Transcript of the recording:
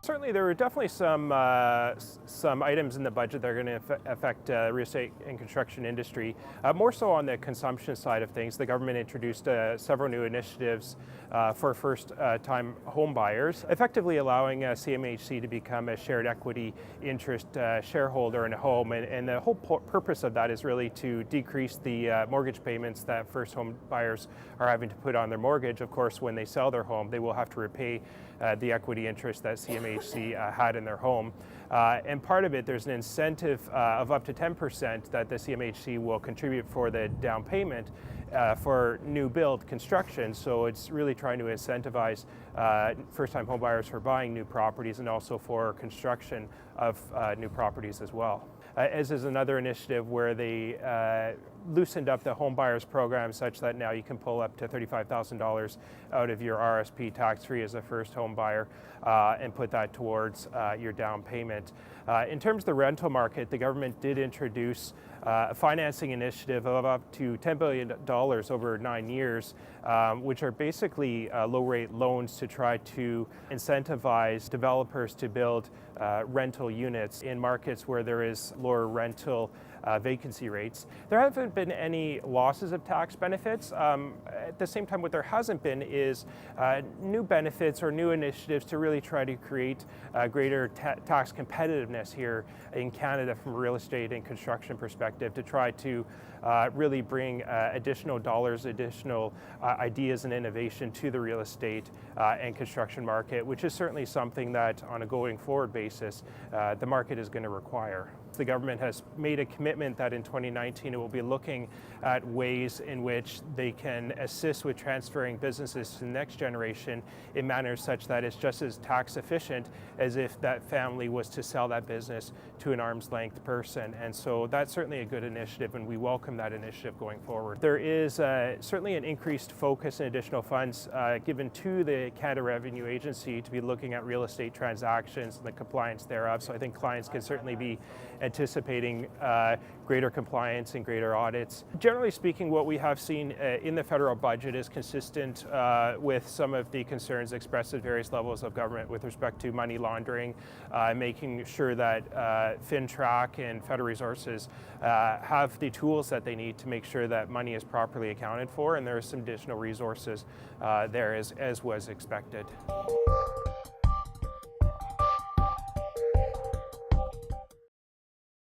Certainly, there are definitely some items in the budget that are going to affect real estate and construction industry. More so on the consumption side of things, the government introduced several new initiatives for first-time home buyers, effectively allowing CMHC to become a shared equity interest shareholder in a home. And the whole purpose of that is really to decrease the mortgage payments that first home buyers are having to put on their mortgage. Of course, when they sell their home, they will have to repay the equity interest that CMHC had in their home. And part of it, there's an incentive of up to 10% that the CMHC will contribute for the down payment for new build construction. So it's really trying to incentivize first-time home buyers for buying new properties and also for construction of new properties as well. As is another initiative where they loosened up the home buyers program such that now you can pull up to $35,000 out of your RSP tax-free as a first home buyer and put that towards your down payment. In terms of the rental market, the government did introduce a financing initiative of up to $10 billion over 9 years, which are basically low-rate loans to try to incentivize developers to build rental units in markets where there is lower rental vacancy rates. There haven't been any losses of tax benefits. At the same time, what there hasn't been is new benefits or new initiatives to really try to create greater tax competitiveness here in Canada from a real estate and construction perspective, to try to really bring additional dollars, additional ideas and innovation to the real estate and construction market, which is certainly something that on a going forward basis the market is going to require. The government has made a commitment that in 2019 it will be looking at ways in which they can assist with transferring businesses to the next generation in manners such that it's just as tax efficient as if that family was to sell that business to an arm's length person. And so that's certainly a good initiative, and we welcome that initiative going forward. There is certainly an increased focus and additional funds given to the Canada Revenue Agency to be looking at real estate transactions and the compliance thereof. So I think clients can certainly be anticipating greater compliance and greater audits. Generally speaking, what we have seen in the federal budget is consistent with some of the concerns expressed at various levels of government with respect to money laundering, making sure that FinTrack and federal resources have the tools that they need to make sure that money is properly accounted for, and there are some additional resources there as was expected.